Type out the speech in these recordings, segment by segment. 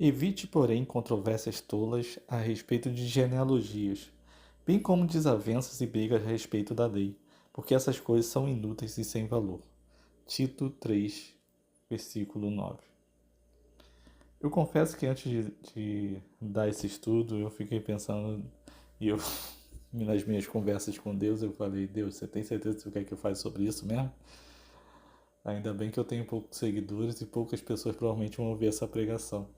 Evite, porém, controvérsias tolas a respeito de genealogias, bem como desavenças e brigas a respeito da lei, porque essas coisas são inúteis e sem valor. Tito 3, versículo 9. Eu confesso que antes de dar esse estudo, eu fiquei pensando, e eu, nas minhas conversas com Deus, eu falei: Deus, você tem certeza que você quer que eu faça sobre isso mesmo? Ainda bem que eu tenho poucos seguidores e poucas pessoas provavelmente vão ouvir essa pregação.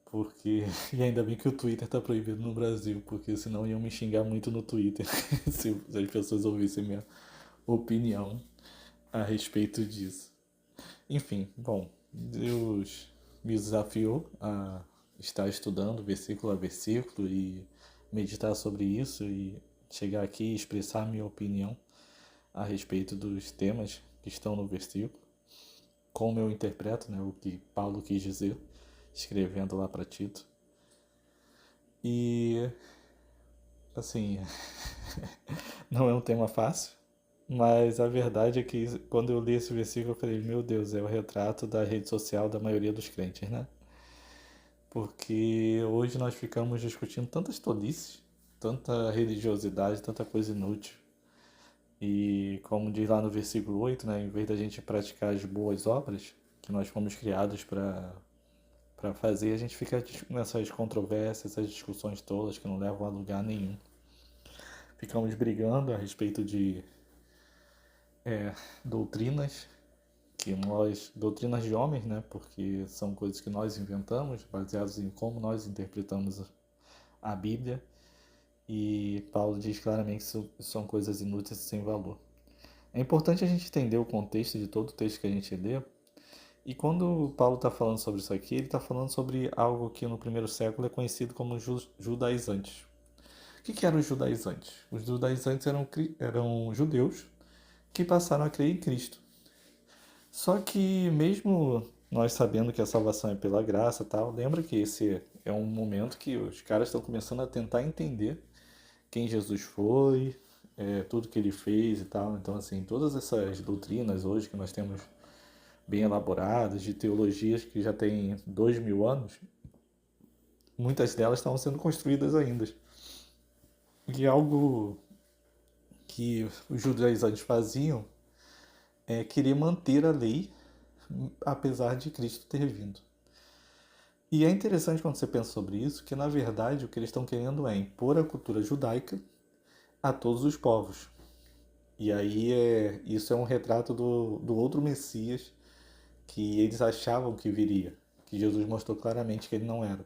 Porque. E ainda bem que o Twitter tá proibido no Brasil, porque senão iam me xingar muito no Twitter se as pessoas ouvissem minha opinião a respeito disso. Enfim, bom, Deus me desafiou a estar estudando versículo a versículo e meditar sobre isso e chegar aqui e expressar minha opinião a respeito dos temas que estão no versículo, como eu interpreto, né, o que Paulo quis dizer, escrevendo lá para Tito. E, assim, não é um tema fácil, mas a verdade é que quando eu li esse versículo eu falei: meu Deus, é o retrato da rede social da maioria dos crentes, né? Porque hoje nós ficamos discutindo tantas tolices, tanta religiosidade, tanta coisa inútil. E como diz lá no versículo 8, né, em vez da gente praticar as boas obras que nós fomos criados para fazer, a gente fica nessas controvérsias, essas discussões tolas que não levam a lugar nenhum. Ficamos brigando a respeito de doutrinas, doutrinas de homens, né, porque são coisas que nós inventamos, baseadas em como nós interpretamos a Bíblia. E Paulo diz claramente que isso são coisas inúteis e sem valor. É importante a gente entender o contexto de todo o texto que a gente lê. E quando Paulo está falando sobre isso aqui, ele está falando sobre algo que no primeiro século é conhecido como judaizantes. O que eram os judaizantes? Os judaizantes eram judeus que passaram a crer em Cristo. Só que mesmo nós sabendo que a salvação é pela graça e tal, lembra que esse é um momento que os caras estão começando a tentar entender quem Jesus foi, tudo que ele fez e tal. Então, assim, todas essas doutrinas hoje que nós temos bem elaboradas, de teologias que já têm 2000 anos, muitas delas estavam sendo construídas ainda. E algo que os judaizantes faziam é querer manter a lei, apesar de Cristo ter vindo. E é interessante quando você pensa sobre isso, que na verdade o que eles estão querendo é impor a cultura judaica a todos os povos. E aí isso é um retrato do outro Messias que eles achavam que viria, que Jesus mostrou claramente que ele não era,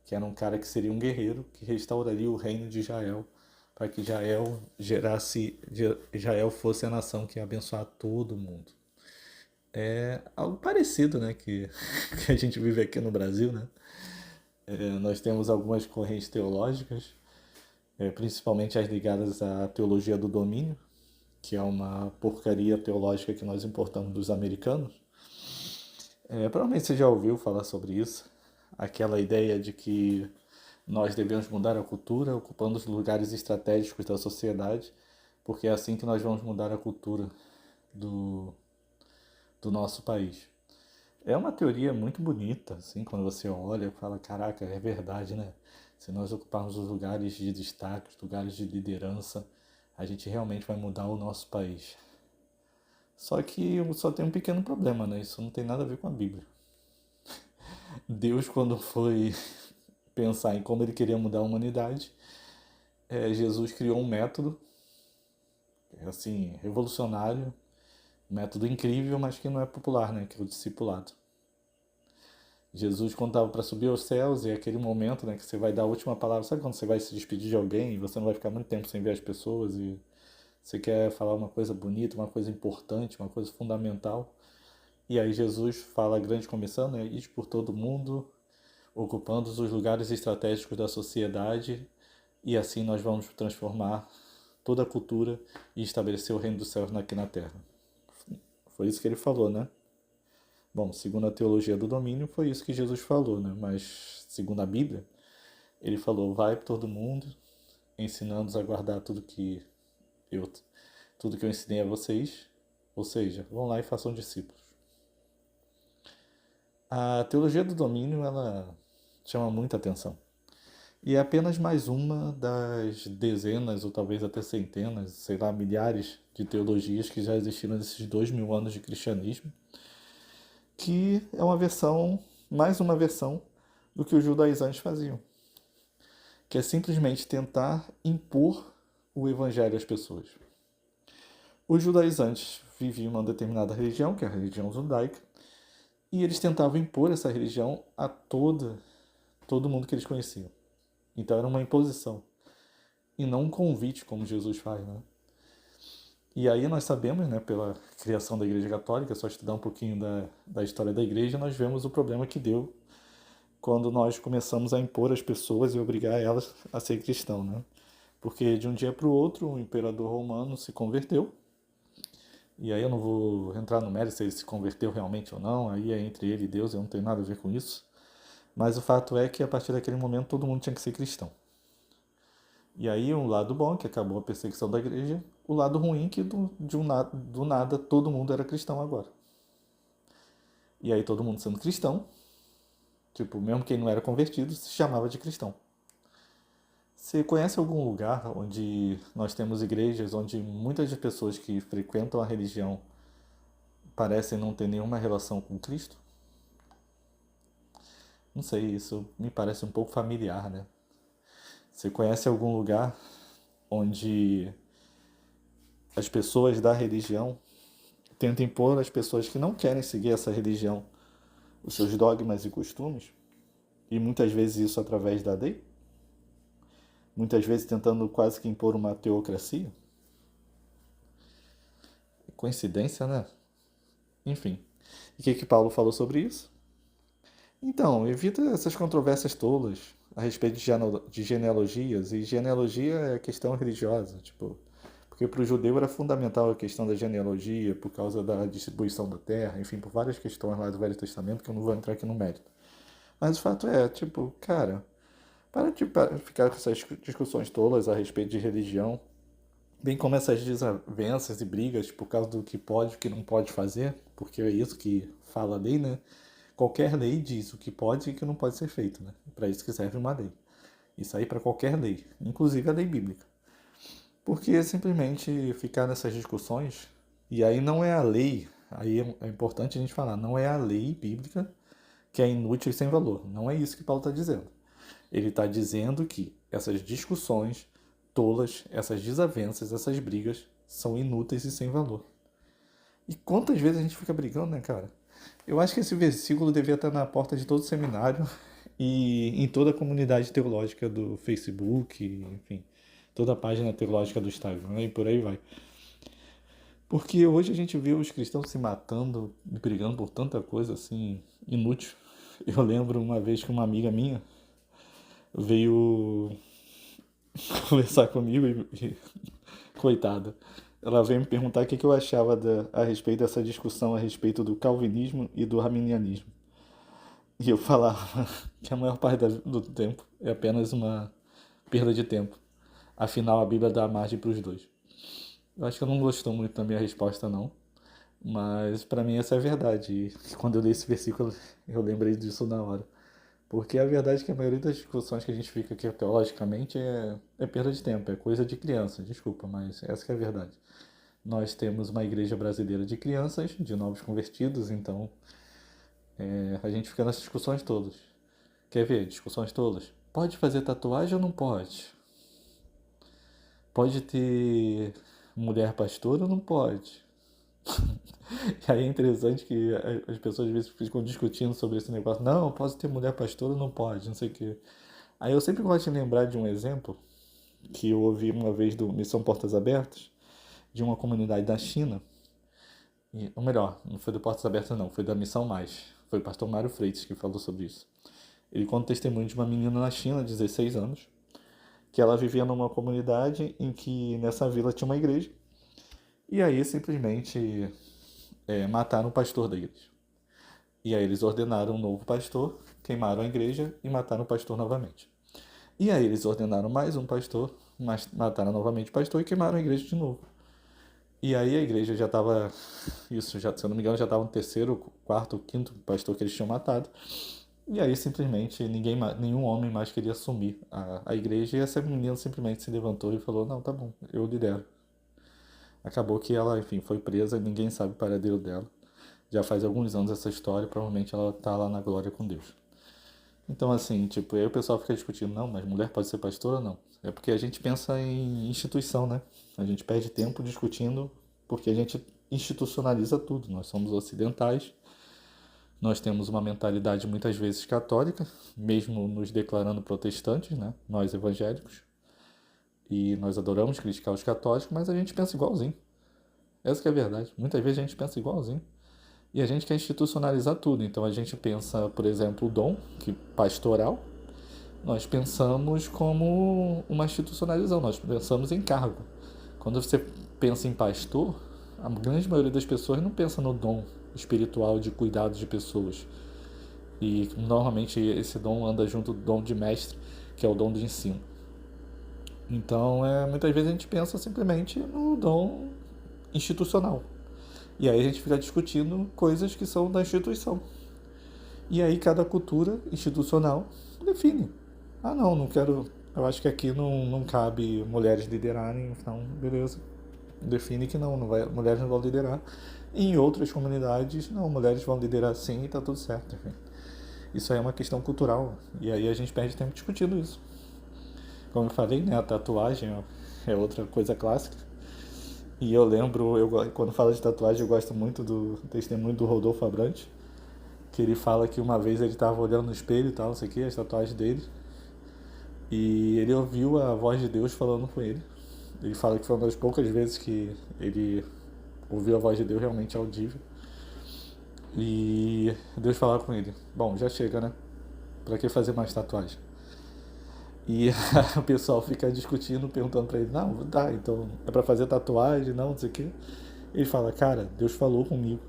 que era um cara que seria um guerreiro, que restauraria o reino de Israel, para que Israel fosse a nação que ia abençoar todo mundo. É algo parecido, né, que a gente vive aqui no Brasil, né? Nós temos algumas correntes teológicas, principalmente as ligadas à teologia do domínio, que é uma porcaria teológica que nós importamos dos americanos. Provavelmente você já ouviu falar sobre isso. Aquela ideia de que nós devemos mudar a cultura ocupando os lugares estratégicos da sociedade, porque é assim que nós vamos mudar a cultura do, do nosso país. É uma teoria muito bonita, assim, quando você olha e fala: caraca, é verdade, né? Se nós ocuparmos os lugares de destaque, os lugares de liderança, a gente realmente vai mudar o nosso país. Só que só tem um pequeno problema, né? Isso não tem nada a ver com a Bíblia. Deus, quando foi pensar em como ele queria mudar a humanidade, Jesus criou um método, assim, revolucionário, um método incrível, mas que não é popular, né? Que é o discipulado. Jesus, quando estava para subir aos céus, e é aquele momento, né, que você vai dar a última palavra. Sabe quando você vai se despedir de alguém e você não vai ficar muito tempo sem ver as pessoas e você quer falar uma coisa bonita, uma coisa importante, uma coisa fundamental? E aí Jesus fala a grande comissão, né? Ir por todo mundo, ocupando os lugares estratégicos da sociedade, e assim nós vamos transformar toda a cultura e estabelecer o reino dos céus aqui na terra. Foi isso que ele falou, né? Bom, segundo a teologia do domínio, foi isso que Jesus falou, né? Mas, segundo a Bíblia, ele falou: vai para todo mundo, ensinando-os a guardar eu, tudo que eu ensinei a vocês. Ou seja, vão lá e façam discípulos. A teologia do domínio, ela chama muita atenção. E é apenas mais uma das dezenas, ou talvez até centenas, sei lá, milhares de teologias que já existiram nesses 2000 anos de cristianismo, que é uma versão, mais uma versão, do que os judaizantes faziam, que é simplesmente tentar impor o evangelho às pessoas. Os judaizantes viviam uma determinada religião, que é a religião judaica, e eles tentavam impor essa religião a todo mundo que eles conheciam. Então era uma imposição, e não um convite, como Jesus faz, né? E aí nós sabemos, né, pela criação da Igreja Católica, só estudar um pouquinho da história da Igreja, nós vemos o problema que deu quando nós começamos a impor às pessoas e obrigar elas a ser cristãos, né? Porque de um dia para o outro, o imperador romano se converteu, e aí eu não vou entrar no mérito se ele se converteu realmente ou não, aí é entre ele e Deus, eu não tenho nada a ver com isso. Mas o fato é que a partir daquele momento todo mundo tinha que ser cristão. E aí um lado bom, que acabou a perseguição da igreja, o lado ruim, que do nada todo mundo era cristão agora. E aí todo mundo sendo cristão, tipo, mesmo quem não era convertido, se chamava de cristão. Você conhece algum lugar onde nós temos igrejas onde muitas das pessoas que frequentam a religião parecem não ter nenhuma relação com Cristo? Não sei, isso me parece um pouco familiar, né? Você conhece algum lugar onde as pessoas da religião tentam impor às pessoas que não querem seguir essa religião os seus dogmas e costumes? E muitas vezes isso através da lei? Muitas vezes tentando quase que impor uma teocracia? Coincidência, né? Enfim. E o que Paulo falou sobre isso? Então, evita essas controvérsias tolas a respeito de genealogias, e genealogia é questão religiosa, tipo, porque para o judeu era fundamental a questão da genealogia por causa da distribuição da terra, enfim, por várias questões lá do Velho Testamento que eu não vou entrar aqui no mérito. Mas o fato é, tipo, cara, para de ficar com essas discussões tolas a respeito de religião, bem como essas desavenças e brigas por causa do que pode e o que não pode fazer, porque é isso que fala a lei, né? Qualquer lei diz o que pode e o que não pode ser feito, né? Para isso que serve uma lei. Isso aí para qualquer lei, inclusive a lei bíblica. Porque simplesmente ficar nessas discussões, e aí não é a lei, aí é importante a gente falar, não é a lei bíblica que é inútil e sem valor. Não é isso que Paulo está dizendo. Ele está dizendo que essas discussões tolas, essas desavenças, essas brigas são inúteis e sem valor. E quantas vezes a gente fica brigando, né, cara? Eu acho que esse versículo devia estar na porta de todo seminário e em toda a comunidade teológica do Facebook, enfim, toda a página teológica do Instagram, né, e por aí vai. Porque hoje a gente vê os cristãos se matando, brigando por tanta coisa assim, inútil. Eu lembro uma vez que uma amiga minha veio conversar comigo coitada, ela veio me perguntar o que eu achava a respeito dessa discussão a respeito do calvinismo e do arminianismo. E eu falava que a maior parte do tempo é apenas uma perda de tempo. Afinal, a Bíblia dá margem para os dois. Eu acho que ela não gostou muito da minha resposta, não. Mas para mim essa é a verdade. E quando eu li esse versículo, eu lembrei disso na hora. Porque a verdade é que a maioria das discussões que a gente fica aqui teologicamente é perda de tempo, é coisa de criança, desculpa, mas essa que é a verdade. Nós temos uma igreja brasileira de crianças, de novos convertidos, então a gente fica nessas discussões todas. Quer ver? Discussões todas. Pode fazer tatuagem ou não pode? Pode ter mulher pastora ou não pode? E aí é interessante que as pessoas às vezes ficam discutindo sobre esse negócio. Não, posso ter mulher pastora ou não pode, não sei o quê. Aí eu sempre gosto de lembrar de um exemplo que eu ouvi uma vez do Missão Portas Abertas, de uma comunidade da China. Ou melhor, não foi do Portas Abertas não, foi da Missão Mais. Foi o pastor Mário Freitas que falou sobre isso. Ele conta o testemunho de uma menina na China, de 16 anos, que ela vivia numa comunidade em que nessa vila tinha uma igreja. E aí simplesmente mataram o pastor da igreja. E aí eles ordenaram um novo pastor, queimaram a igreja e mataram o pastor novamente. E aí eles ordenaram mais um pastor, mataram novamente o pastor e queimaram a igreja de novo. E aí a igreja já estava, isso já, se eu não me engano, já estava no terceiro, quarto, quinto pastor que eles tinham matado. E aí simplesmente nenhum homem mais queria assumir a igreja, e essa menina simplesmente se levantou e falou, não, tá bom, eu lidero. Acabou que ela, enfim, foi presa e ninguém sabe o paradeiro dela. Já faz alguns anos essa história, provavelmente ela tá lá na glória com Deus. Então, assim, tipo, aí o pessoal fica discutindo, não, mas mulher pode ser pastora ou não? É porque a gente pensa em instituição, né? A gente perde tempo discutindo porque a gente institucionaliza tudo. Nós somos ocidentais, nós temos uma mentalidade muitas vezes católica, mesmo nos declarando protestantes, né? Nós evangélicos. E nós adoramos criticar os católicos, mas a gente pensa igualzinho. Essa que é a verdade. Muitas vezes a gente pensa igualzinho. E a gente quer institucionalizar tudo. Então a gente pensa, por exemplo, o dom que pastoral, nós pensamos como uma institucionalização, nós pensamos em cargo. Quando você pensa em pastor, a grande maioria das pessoas não pensa no dom espiritual de cuidado de pessoas. E normalmente esse dom anda junto do dom de mestre, que é o dom de ensino. Então, muitas vezes a gente pensa simplesmente no dom institucional. E aí a gente fica discutindo coisas que são da instituição. E aí cada cultura institucional define. Ah, não, não quero. Eu acho que aqui não cabe mulheres liderarem, então, beleza. Define que não vai, mulheres não vão liderar. E em outras comunidades, não, mulheres vão liderar sim e tá tudo certo. Enfim. Isso aí é uma questão cultural. E aí a gente perde tempo discutindo isso. Como eu falei, né, a tatuagem é outra coisa clássica. E eu lembro, quando falo de tatuagem, eu gosto muito do testemunho do Rodolfo Abrantes, que ele fala que uma vez ele estava olhando no espelho e tal, não sei o que, as tatuagens dele, e ele ouviu a voz de Deus falando com ele. Ele fala que foi uma das poucas vezes que ele ouviu a voz de Deus realmente audível. E Deus falava com ele, bom, já chega, né? Pra que fazer mais tatuagem? E o pessoal fica discutindo, perguntando pra ele, não, tá, então é pra fazer tatuagem, não sei o que. Ele fala, cara, Deus falou comigo.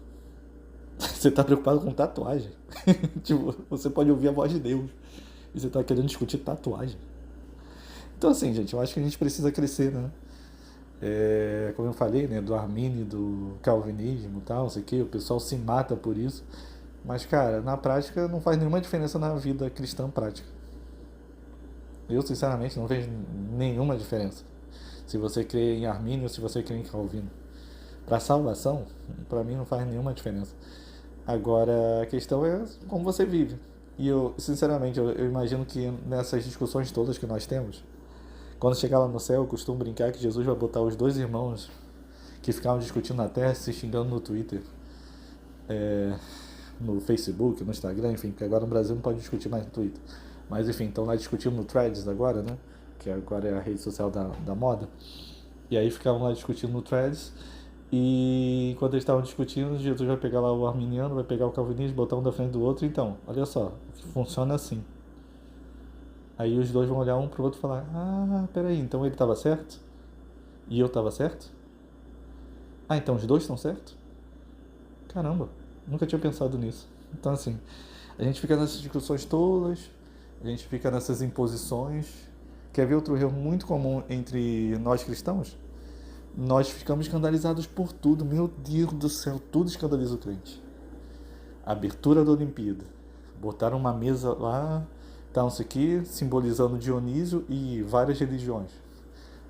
Você tá preocupado com tatuagem? Tipo, você pode ouvir a voz de Deus e você tá querendo discutir tatuagem. Então assim, gente, eu acho que a gente precisa crescer, né? Como eu falei, né, do Armínio, do Calvinismo e tal, não sei o que, o pessoal se mata por isso. Mas, cara, na prática não faz nenhuma diferença na vida cristã prática. Eu, sinceramente, não vejo nenhuma diferença. Se você crê em Armínio ou se você crê em Calvino. Para salvação, para mim não faz nenhuma diferença. Agora, a questão é como você vive. E eu, sinceramente, eu imagino que nessas discussões todas que nós temos, quando chegar lá no céu, eu costumo brincar que Jesus vai botar os dois irmãos que ficavam discutindo na terra, se xingando no Twitter, no Facebook, no Instagram, enfim, porque agora no Brasil não pode discutir mais no Twitter. Mas enfim, estão lá discutindo no Threads agora, né? Que agora é a rede social da moda. E aí ficavam lá discutindo no Threads. E enquanto eles estavam discutindo, Jesus vai pegar lá o arminiano, vai pegar o calvinista, botar um da frente do outro. Então, olha só, funciona assim. Aí os dois vão olhar um pro outro e falar, ah, peraí, então ele estava certo? E eu estava certo? Ah, então os dois estão certos? Caramba, nunca tinha pensado nisso. Então assim, a gente fica nessas discussões todas, a gente fica nessas imposições. Quer ver outro erro muito comum entre nós cristãos? Nós ficamos escandalizados por tudo. Meu Deus do céu, tudo escandaliza o crente. A abertura da Olimpíada. Botaram uma mesa lá, tá não sei o que, simbolizando Dionísio e várias religiões.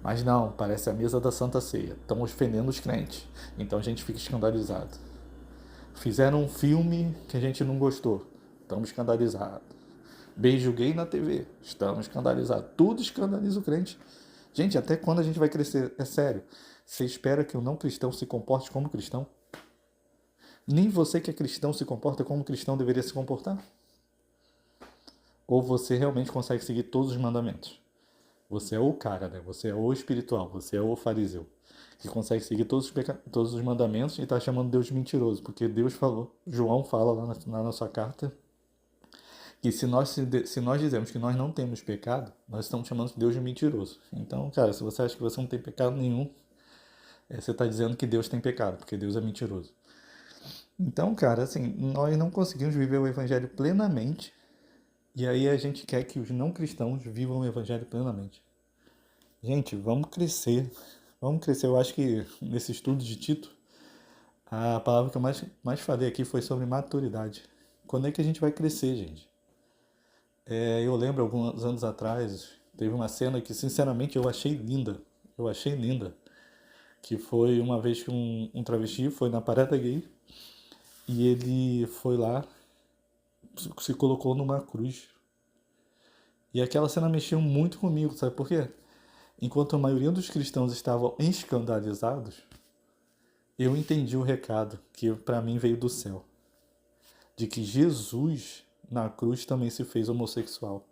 Mas não, parece a mesa da Santa Ceia. Estão ofendendo os crentes. Então a gente fica escandalizado. Fizeram um filme que a gente não gostou. Estamos escandalizados. Beijo gay na TV. Estamos escandalizados. Tudo escandaliza o crente. Gente, até quando a gente vai crescer? É sério. Você espera que o não cristão se comporte como cristão? Nem você que é cristão se comporta como cristão deveria se comportar? Ou você realmente consegue seguir todos os mandamentos? Você é o cara, né? Você é o espiritual, você é o fariseu, que consegue seguir todos os mandamentos e está chamando Deus de mentiroso, porque Deus falou, João fala lá na nossa carta, que se nós dizemos que nós não temos pecado, nós estamos chamando Deus de mentiroso. Então, cara, se você acha que você não tem pecado nenhum, você está dizendo que Deus tem pecado, porque Deus é mentiroso. Então, cara, assim, nós não conseguimos viver o evangelho plenamente, e aí a gente quer que os não cristãos vivam o evangelho plenamente. Gente, vamos crescer. Vamos crescer. Eu acho que nesse estudo de Tito, a palavra que eu mais falei aqui foi sobre maturidade. Quando é que a gente vai crescer, gente? Eu lembro alguns anos atrás, teve uma cena que sinceramente eu achei linda. Eu achei linda. Que foi uma vez que um travesti foi na parada gay e ele foi lá, se colocou numa cruz. E aquela cena mexeu muito comigo, sabe por quê? Enquanto a maioria dos cristãos estavam escandalizados, eu entendi o recado que para mim veio do céu, de que Jesus na cruz também se fez homossexual.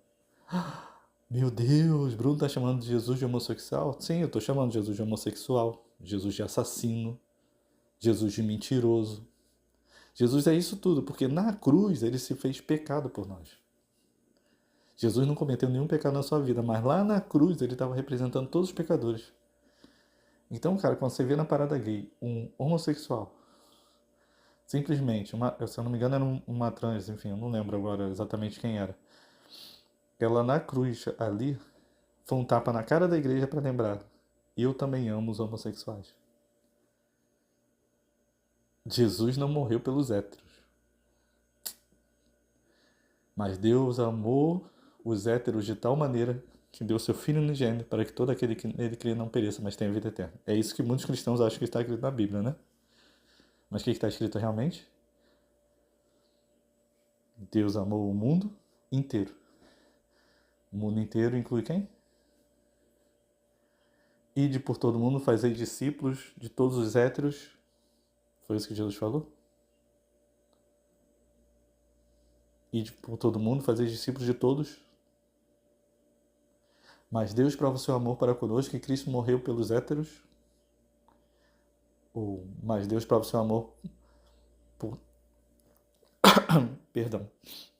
Meu Deus, Bruno tá chamando Jesus de homossexual? Sim, eu tô chamando Jesus de homossexual, Jesus de assassino, Jesus de mentiroso. Jesus é isso tudo, porque na cruz ele se fez pecado por nós. Jesus não cometeu nenhum pecado na sua vida, mas lá na cruz ele estava representando todos os pecadores. Então, cara, quando você vê na parada gay um homossexual, simplesmente, se eu não me engano era uma trans, enfim, eu não lembro agora exatamente quem era. Ela na cruz ali foi um tapa na cara da igreja para lembrar: eu também amo os homossexuais. Jesus não morreu pelos héteros, mas Deus amou os héteros de tal maneira que deu seu Filho unigênito para que todo aquele que nele crê não pereça, mas tenha vida eterna. É isso que muitos cristãos acham que está escrito na Bíblia, né? Mas o que está escrito realmente? Deus amou o mundo inteiro. O mundo inteiro inclui quem? Ide por todo mundo, fazei discípulos de todos os héteros. Foi isso que Jesus falou? Ide por todo mundo, fazei discípulos de todos. Mas Deus prova o seu amor para conosco, que Cristo morreu pelos héteros. Ou, mas Deus prova o seu amor por... Perdão.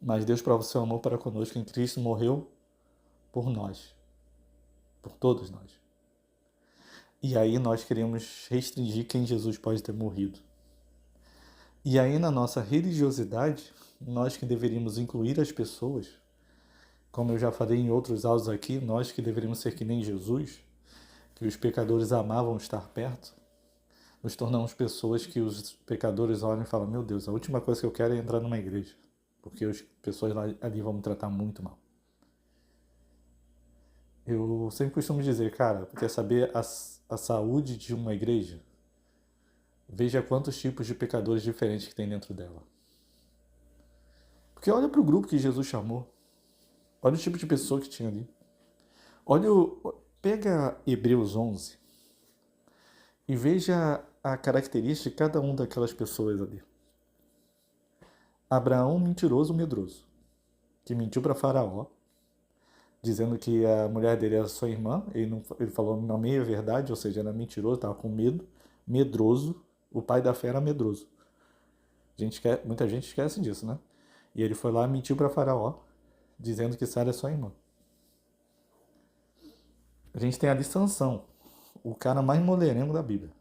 Mas Deus prova o seu amor para conosco, em Cristo morreu por nós. Por todos nós. E aí nós queremos restringir quem Jesus pode ter morrido. E aí na nossa religiosidade, nós que deveríamos incluir as pessoas, como eu já falei em outros áudios aqui, nós que deveríamos ser que nem Jesus, que os pecadores amavam estar perto, nos tornamos pessoas que os pecadores olham e falam: meu Deus, a última coisa que eu quero é entrar numa igreja, porque as pessoas ali vão me tratar muito mal. Eu sempre costumo dizer, cara, quer saber a saúde de uma igreja? Veja quantos tipos de pecadores diferentes que tem dentro dela. Porque olha para o grupo que Jesus chamou. Olha o tipo de pessoa que tinha ali. Pega Hebreus 11 e veja a característica de cada uma daquelas pessoas ali. Abraão, mentiroso, medroso, que mentiu para Faraó, dizendo que a mulher dele era sua irmã. Ele falou uma meia verdade, ou seja, era mentiroso, estava com medo, medroso. O pai da fé era medroso. Muita gente esquece disso, né? E ele foi lá e mentiu para Faraó, dizendo que Sara é sua irmã. A gente tem ali Sansão, o cara mais mulherengo da Bíblia.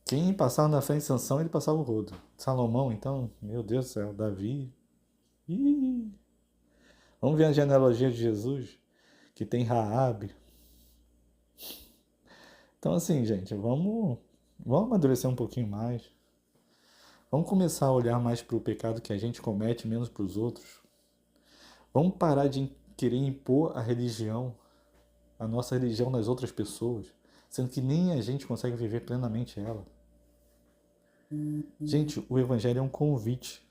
Quem passava na frente de Sansão, ele passava o rodo. Salomão, então, meu Deus do céu, Davi. Ih. Vamos ver a genealogia de Jesus, que tem Raabe. Então, assim, gente, vamos amadurecer um pouquinho mais. Vamos começar a olhar mais para o pecado que a gente comete, menos para os outros. Vamos parar de querer impor a nossa religião nas outras pessoas, sendo que nem a gente consegue viver plenamente ela. Gente, o Evangelho é um convite.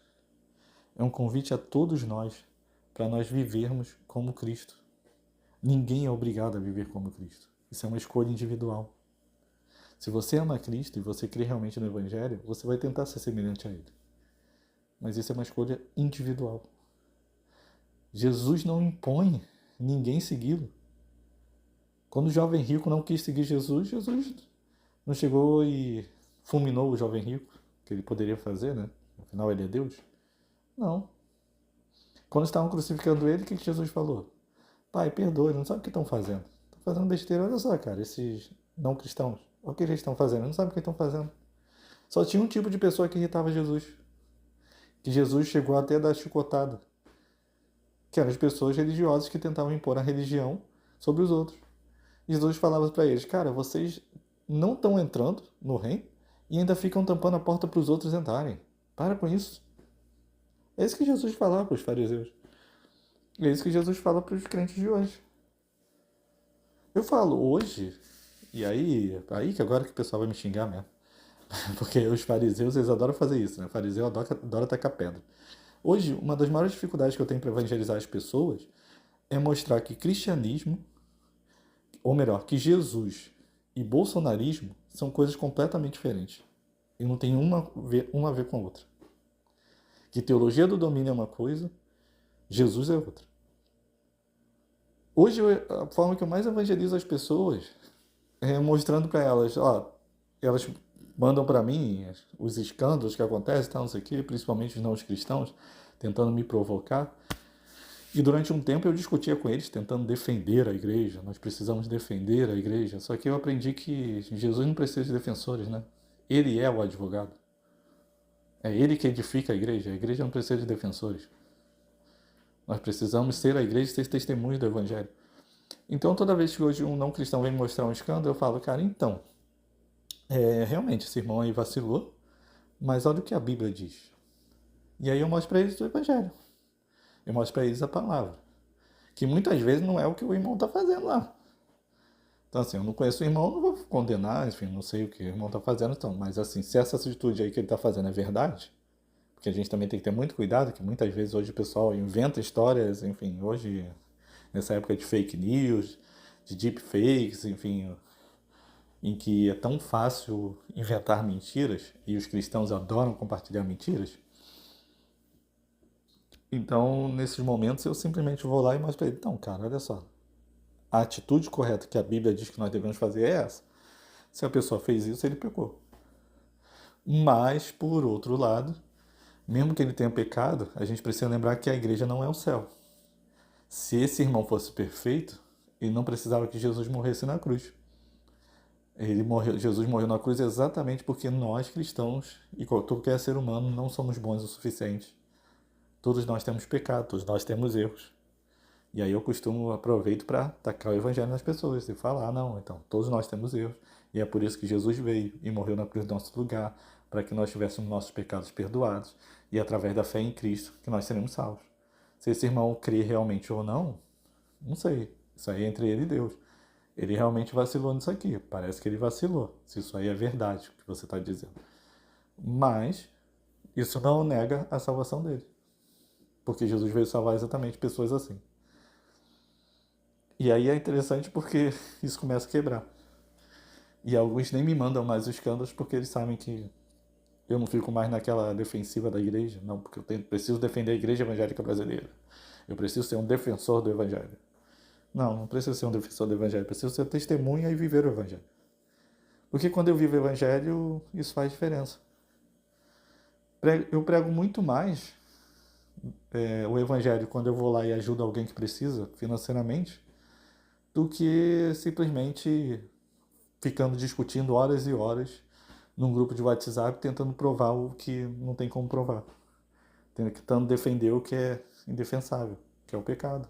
É um convite a todos nós, para nós vivermos como Cristo. Ninguém é obrigado a viver como Cristo. Isso é uma escolha individual. Se você ama Cristo e você crê realmente no Evangelho, você vai tentar ser semelhante a Ele. Mas isso é uma escolha individual. Jesus não impõe ninguém segui-lo. Quando o jovem rico não quis seguir Jesus, Jesus não chegou e fulminou o jovem rico, que ele poderia fazer, né? Afinal, ele é Deus. Não. Quando estavam crucificando ele, o que Jesus falou? Pai, perdoe, não sabe o que estão fazendo. Estão fazendo besteira, olha só, cara, esses não cristãos. Olha o que eles estão fazendo, não sabe o que estão fazendo. Só tinha um tipo de pessoa que irritava Jesus. Que Jesus chegou até a dar chicotada. Que eram as pessoas religiosas que tentavam impor a religião sobre os outros. Jesus falava para eles: cara, vocês não estão entrando no reino e ainda ficam tampando a porta para os outros entrarem. Para com isso. É isso que Jesus falava para os fariseus. É isso que Jesus fala para os crentes de hoje. Eu falo hoje, e aí que agora que o pessoal vai me xingar mesmo. Porque os fariseus, eles adoram fazer isso, né? O fariseu adora tacar pedra. Hoje, uma das maiores dificuldades que eu tenho para evangelizar as pessoas é mostrar que cristianismo, ou melhor, que Jesus e bolsonarismo são coisas completamente diferentes. E não tem uma a ver com a outra. Que teologia do domínio é uma coisa, Jesus é outra. Hoje, a forma que eu mais evangelizo as pessoas é mostrando para elas, ó, elas mandam para mim os escândalos que acontecem, tal, não sei o quê, principalmente os não cristãos, tentando me provocar. E durante um tempo eu discutia com eles, tentando defender a igreja. Nós precisamos defender a igreja. Só que eu aprendi que Jesus não precisa de defensores, né? Ele é o advogado. É ele que edifica a igreja. A igreja não precisa de defensores. Nós precisamos ser a igreja e ser testemunhos do evangelho. Então, toda vez que hoje um não cristão vem me mostrar um escândalo, eu falo, cara, então, realmente, esse irmão aí vacilou, mas olha o que a Bíblia diz. E aí eu mostro para eles o evangelho. Eu mostro para eles a palavra. Que muitas vezes não é o que o irmão está fazendo lá. Então, assim, eu não conheço o irmão, não vou condenar, enfim, não sei o que o irmão está fazendo, então. Mas, assim, se essa atitude aí que ele está fazendo é verdade, porque a gente também tem que ter muito cuidado, que muitas vezes hoje o pessoal inventa histórias, enfim, hoje, nessa época de fake news, de deepfakes, enfim, em que é tão fácil inventar mentiras, e os cristãos adoram compartilhar mentiras. Então, nesses momentos, eu simplesmente vou lá e mostro para ele, então, cara, olha só, a atitude correta que a Bíblia diz que nós devemos fazer é essa. Se a pessoa fez isso, ele pecou. Mas, por outro lado, mesmo que ele tenha pecado, a gente precisa lembrar que a igreja não é o céu. Se esse irmão fosse perfeito, ele não precisava que Jesus morresse na cruz. Jesus morreu na cruz exatamente porque nós cristãos e qualquer ser humano não somos bons o suficiente. Todos nós temos pecado, todos nós temos erros. E aí eu aproveito para tacar o evangelho nas pessoas e falar, não, então, todos nós temos erros. E é por isso que Jesus veio e morreu na cruz do nosso lugar, para que nós tivéssemos nossos pecados perdoados. E através da fé em Cristo, que nós seremos salvos. Se esse irmão crê realmente ou não, não sei. Isso aí é entre ele e Deus. Ele realmente vacilou nisso aqui. Parece que ele vacilou. Se isso aí é verdade, o que você está dizendo. Mas, isso não nega a salvação dele. Porque Jesus veio salvar exatamente pessoas assim. E aí é interessante porque isso começa a quebrar. E alguns nem me mandam mais os escândalos porque eles sabem que eu não fico mais naquela defensiva da igreja. Não, porque preciso defender a igreja evangélica brasileira. Eu preciso ser um defensor do evangelho. Não preciso ser um defensor do evangelho. Preciso ser testemunha e viver o evangelho. Porque quando eu vivo o evangelho, isso faz diferença. Eu prego muito mais o evangelho quando eu vou lá e ajudo alguém que precisa financeiramente do que simplesmente ficando discutindo horas e horas num grupo de WhatsApp tentando provar o que não tem como provar. Tentando defender o que é indefensável, que é o pecado.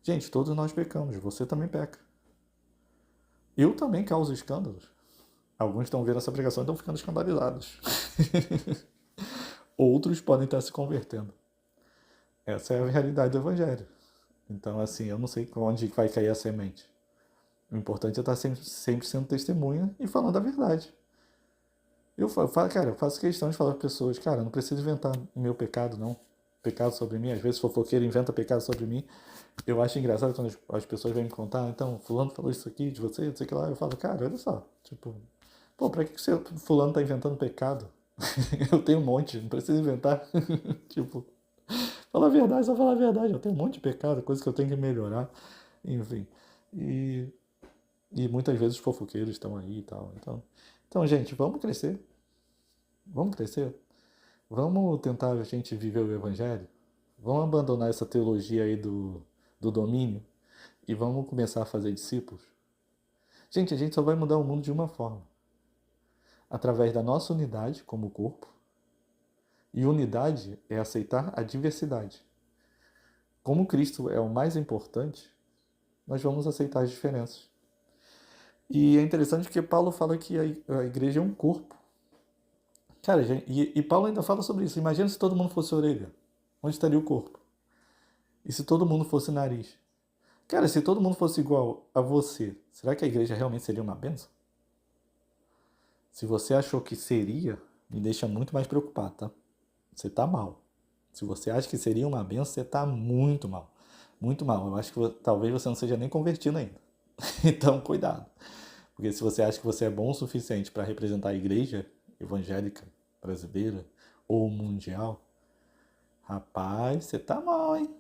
Gente, todos nós pecamos, você também peca. Eu também causo escândalos. Alguns estão vendo essa pregação e estão ficando escandalizados. Outros podem estar se convertendo. Essa é a realidade do evangelho. Então, assim, eu não sei onde vai cair a semente. O importante é estar sempre sendo testemunha e falando a verdade. Eu faço questão de falar para pessoas, cara, não preciso inventar o meu pecado, não. Pecado sobre mim, às vezes fofoqueiro inventa pecado sobre mim. Eu acho engraçado quando as pessoas vêm me contar, então, fulano falou isso aqui de você, não sei o que lá. Eu falo, cara, olha só, tipo, pô, pra que fulano tá inventando pecado? Eu tenho um monte, não preciso inventar. Tipo, fala a verdade, só falar a verdade. Eu tenho um monte de pecado, coisas que eu tenho que melhorar. Enfim. E muitas vezes os fofoqueiros estão aí e tal. Então, gente, vamos crescer. Vamos crescer. Vamos tentar a gente viver o evangelho. Vamos abandonar essa teologia aí do domínio e vamos começar a fazer discípulos. Gente, a gente só vai mudar o mundo de uma forma. Através da nossa unidade como corpo. E unidade é aceitar a diversidade. Como Cristo é o mais importante, nós vamos aceitar as diferenças. E é interessante que Paulo fala que a igreja é um corpo. Cara, e Paulo ainda fala sobre isso. Imagina se todo mundo fosse orelha. Onde estaria o corpo? E se todo mundo fosse nariz? Cara, se todo mundo fosse igual a você, será que a igreja realmente seria uma bênção? Se você achou que seria, me deixa muito mais preocupado, tá? Você tá mal. Se você acha que seria uma bênção, você tá muito mal. Muito mal. Eu acho que talvez você não seja nem convertido ainda. Então, cuidado. Porque se você acha que você é bom o suficiente para representar a igreja evangélica brasileira ou mundial, rapaz, você tá mal, hein?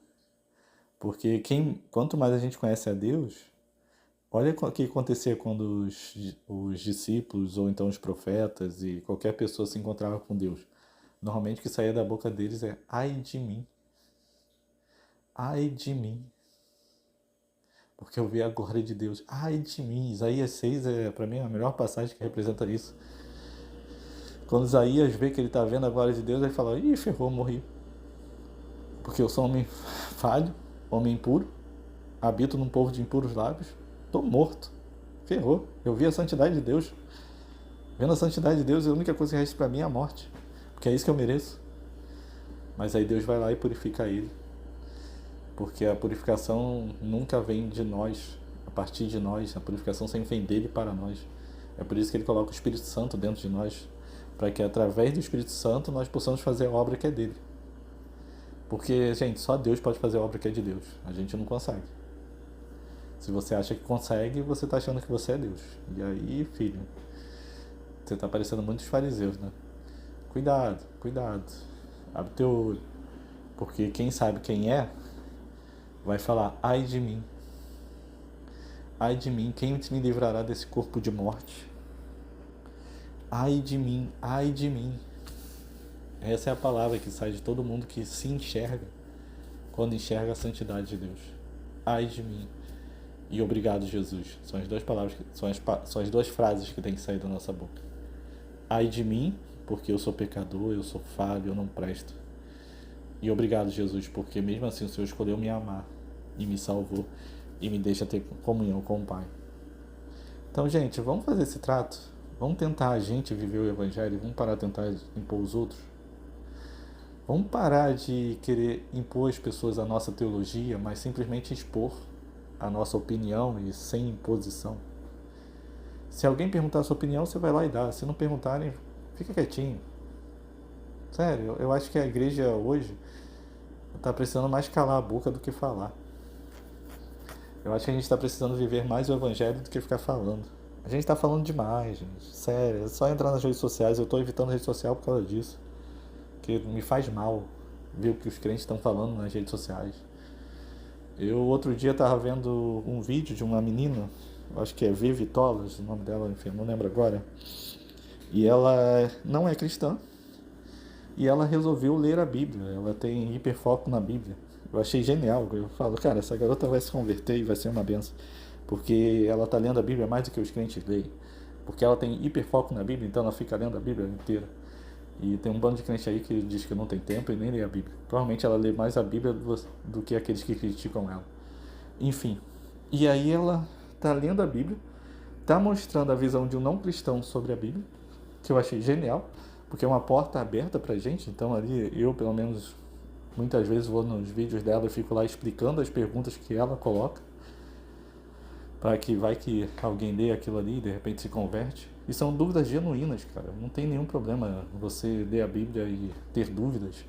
Porque quanto mais a gente conhece a Deus, olha o que acontecia quando os discípulos ou então os profetas e qualquer pessoa se encontrava com Deus. Normalmente o que saía da boca deles é ai de mim, ai de mim, porque eu vi a glória de Deus, ai de mim. Isaías 6 é para mim a melhor passagem que representa isso. Quando Isaías vê que ele está vendo a glória de Deus, ele fala, ih, ferrou, morri. Porque eu sou homem falho, homem impuro, habito num povo de impuros lábios, tô morto, ferrou. Eu vi a santidade de Deus. Vendo a santidade de Deus, a única coisa que resta para mim é a morte, porque é isso que eu mereço. Mas aí Deus vai lá e purifica ele, porque a purificação nunca vem de nós, a partir de nós, a purificação sempre vem dele para nós. É por isso que ele coloca o Espírito Santo dentro de nós, para que através do Espírito Santo nós possamos fazer a obra que é dele. Porque, gente, só Deus pode fazer a obra que é de Deus. A gente não consegue. Se você acha que consegue, você está achando que você é Deus. E aí, filho, você está parecendo muitos fariseus, né? Cuidado, cuidado. Abre teu olho. Porque quem sabe quem é, vai falar, ai de mim. Ai de mim, quem me livrará desse corpo de morte? Ai de mim, ai de mim. Essa é a palavra que sai de todo mundo que se enxerga quando enxerga a santidade de Deus. Ai de mim. E obrigado, Jesus. São as duas palavras, são as duas frases que tem que sair da nossa boca. Ai de mim, porque eu sou pecador, eu sou falho, eu não presto. E obrigado, Jesus, porque mesmo assim o Senhor escolheu me amar e me salvou e me deixa ter comunhão com o Pai. Então, gente, vamos fazer esse trato? Vamos tentar a gente viver o Evangelho? Vamos parar de tentar impor os outros? Vamos parar de querer impor às pessoas a nossa teologia, mas simplesmente expor a nossa opinião e sem imposição? Se alguém perguntar a sua opinião, você vai lá e dá. Se não perguntarem, fica quietinho. Sério, eu acho que a igreja hoje está precisando mais calar a boca do que falar. Eu acho que a gente está precisando viver mais o evangelho do que ficar falando. A gente está falando demais, gente. Sério, é só entrar nas redes sociais. Eu estou evitando rede social por causa disso. Que me faz mal ver o que os crentes estão falando nas redes sociais. Eu outro dia estava vendo um vídeo de uma menina, acho que é V Vitolas, o nome dela, enfim, não lembro agora. E ela não é cristã. E ela resolveu ler a Bíblia. Ela tem hiperfoco na Bíblia. Eu achei genial. Eu falo, cara, essa garota vai se converter e vai ser uma benção. Porque ela está lendo a Bíblia mais do que os crentes leem. Porque ela tem hiperfoco na Bíblia, então ela fica lendo a Bíblia inteira. E tem um bando de crente aí que diz que não tem tempo e nem lê a Bíblia. Provavelmente ela lê mais a Bíblia do que aqueles que criticam ela. Enfim. E aí ela está lendo a Bíblia, está mostrando a visão de um não cristão sobre a Bíblia, que eu achei genial, porque é uma porta aberta pra gente. Então ali eu, pelo menos, muitas vezes vou nos vídeos dela e fico lá explicando as perguntas que ela coloca, para que vai que alguém lê aquilo ali e de repente se converte. E são dúvidas genuínas, cara. Não tem nenhum problema você ler a Bíblia e ter dúvidas.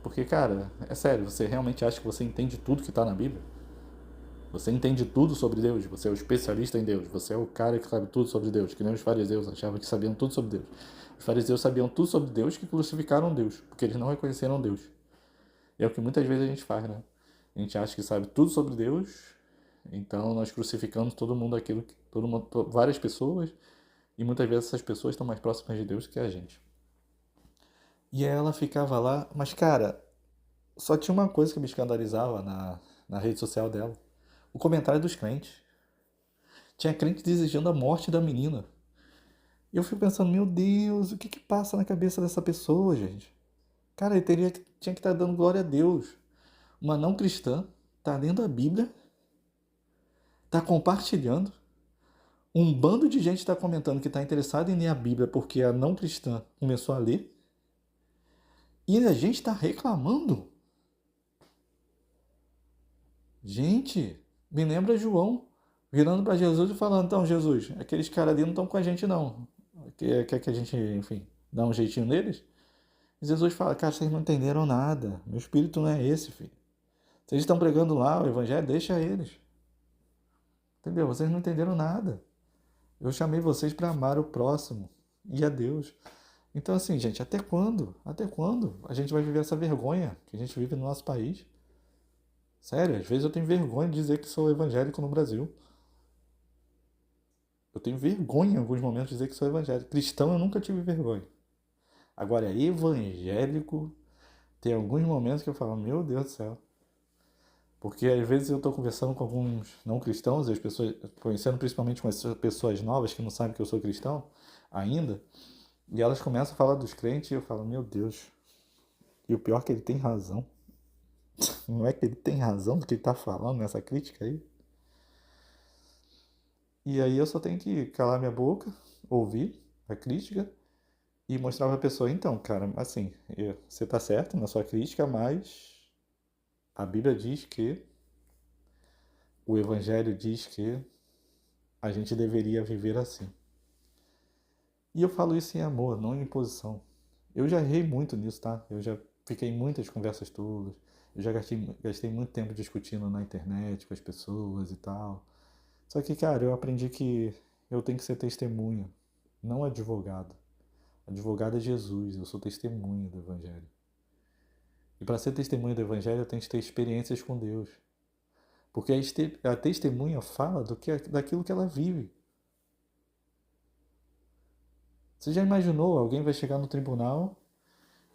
Porque, cara, é sério, você realmente acha que você entende tudo que está na Bíblia? Você entende tudo sobre Deus, você é o especialista em Deus, você é o cara que sabe tudo sobre Deus, que nem os fariseus achavam que sabiam tudo sobre Deus. Os fariseus sabiam tudo sobre Deus, que crucificaram Deus, porque eles não reconheceram Deus. E é o que muitas vezes a gente faz, né? A gente acha que sabe tudo sobre Deus, então nós crucificamos todo mundo, várias pessoas, e muitas vezes essas pessoas estão mais próximas de Deus que a gente. E aí ela ficava lá, mas cara, só tinha uma coisa que me escandalizava na rede social dela: o comentário dos crentes. Tinha crente desejando a morte da menina. E eu fico pensando, meu Deus, o que passa na cabeça dessa pessoa, gente? Cara, ele tinha que estar dando glória a Deus. Uma não cristã está lendo a Bíblia, está compartilhando. Um bando de gente está comentando que está interessado em ler a Bíblia porque a não cristã começou a ler. E a gente está reclamando. Gente, me lembra João virando para Jesus e falando: então, Jesus, aqueles caras ali não estão com a gente, não. Quer que a gente, enfim, dá um jeitinho neles? E Jesus fala: cara, vocês não entenderam nada. Meu espírito não é esse, filho. Vocês estão pregando lá o evangelho, deixa eles. Entendeu? Vocês não entenderam nada. Eu chamei vocês para amar o próximo e a Deus. Então, assim, gente, até quando? Até quando a gente vai viver essa vergonha que a gente vive no nosso país? Sério, às vezes eu tenho vergonha de dizer que sou evangélico no Brasil. Eu tenho vergonha em alguns momentos de dizer que sou evangélico. Cristão eu nunca tive vergonha. Agora, evangélico, tem alguns momentos que eu falo, meu Deus do céu. Porque às vezes eu estou conversando com alguns não cristãos, e as pessoas, conhecendo principalmente com as pessoas novas que não sabem que eu sou cristão ainda, e elas começam a falar dos crentes e eu falo, meu Deus. E o pior é que ele tem razão. Não é que ele tem razão do que ele está falando nessa crítica aí? E aí eu só tenho que calar minha boca, ouvir a crítica e mostrar pra pessoa, então, cara, assim, você tá certo na sua crítica, mas a Bíblia diz que, o Evangelho diz que a gente deveria viver assim. E eu falo isso em amor, não em imposição. Eu já errei muito nisso, tá? Eu já fiquei em muitas conversas tolas. Eu já gastei muito tempo discutindo na internet com as pessoas e tal. Só que, cara, eu aprendi que eu tenho que ser testemunha, não advogado. Advogado é Jesus, eu sou testemunha do Evangelho. E para ser testemunha do Evangelho, eu tenho que ter experiências com Deus. Porque a testemunha fala daquilo que ela vive. Você já imaginou? Alguém vai chegar no tribunal.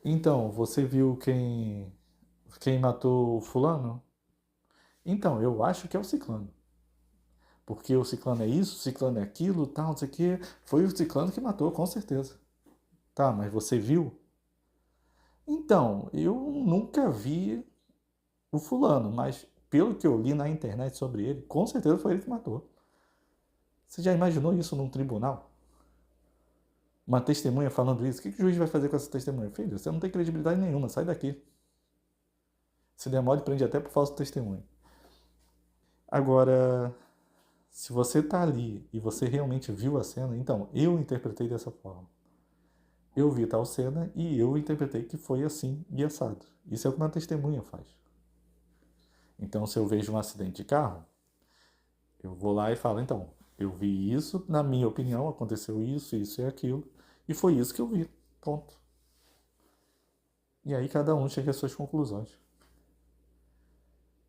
Então, você viu quem matou o fulano? Então, eu acho que é o ciclano. Porque o ciclano é isso, o ciclano é aquilo, tal, não sei o quê. Foi o ciclano que matou, com certeza. Tá, mas você viu? Então, eu nunca vi o fulano, mas pelo que eu li na internet sobre ele, com certeza foi ele que matou. Você já imaginou isso num tribunal? Uma testemunha falando isso? O que o juiz vai fazer com essa testemunha? Filho, você não tem credibilidade nenhuma, sai daqui. Se der mole, prende até por falso testemunho. Agora, se você tá ali e você realmente viu a cena, então eu interpretei dessa forma. Eu vi tal cena e eu interpretei que foi assim e assado. Isso é o que uma testemunha faz. Então, se eu vejo um acidente de carro, eu vou lá e falo, então, eu vi isso, na minha opinião, aconteceu isso, isso e aquilo, e foi isso que eu vi. Ponto. E aí cada um chega às suas conclusões.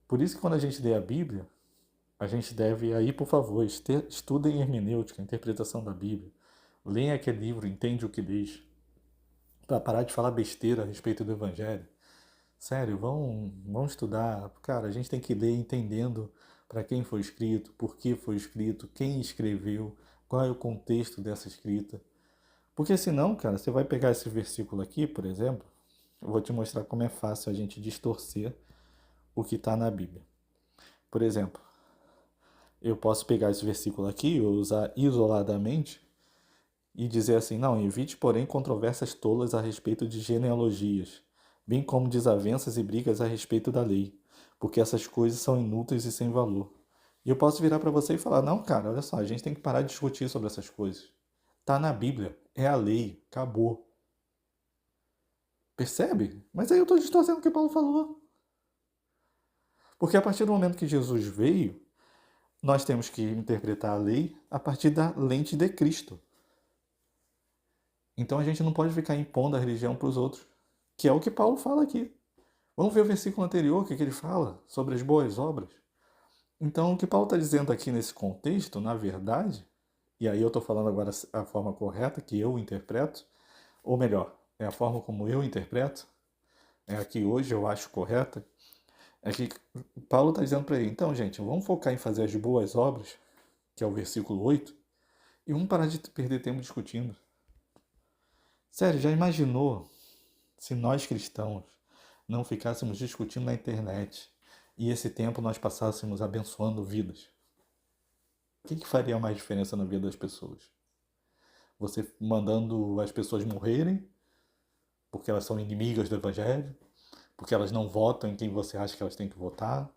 Por isso que quando a gente lê a Bíblia, a gente deve, aí por favor, estudem hermenêutica, interpretação da Bíblia. Leem aquele livro, entende o que diz, para parar de falar besteira a respeito do Evangelho. Sério, vão estudar. Cara, a gente tem que ler entendendo para quem foi escrito, por que foi escrito, quem escreveu, qual é o contexto dessa escrita. Porque senão, cara, você vai pegar esse versículo aqui, por exemplo, eu vou te mostrar como é fácil a gente distorcer o que está na Bíblia. Por exemplo, eu posso pegar esse versículo aqui, ou usar isoladamente, e dizer assim, não, evite, porém, controvérsias tolas a respeito de genealogias, bem como desavenças e brigas a respeito da lei, porque essas coisas são inúteis e sem valor. E eu posso virar para você e falar, não, cara, olha só, a gente tem que parar de discutir sobre essas coisas. Tá na Bíblia, é a lei, acabou. Percebe? Mas aí eu estou distorcendo o que Paulo falou. Porque a partir do momento que Jesus veio, nós temos que interpretar a lei a partir da lente de Cristo. Então a gente não pode ficar impondo a religião para os outros, que é o que Paulo fala aqui. Vamos ver o versículo anterior, o que ele fala sobre as boas obras. Então o que Paulo está dizendo aqui nesse contexto, na verdade, e aí eu estou falando agora a forma correta que eu interpreto, ou melhor, é a forma como eu interpreto, é a que hoje eu acho correta, é que Paulo está dizendo para ele, então, gente, vamos focar em fazer as boas obras, que é o versículo 8, e vamos parar de perder tempo discutindo. Sério, já imaginou se nós cristãos não ficássemos discutindo na internet e esse tempo nós passássemos abençoando vidas? O que faria mais diferença na vida das pessoas? Você mandando as pessoas morrerem porque elas são inimigas do Evangelho? Porque elas não votam em quem você acha que elas têm que votar?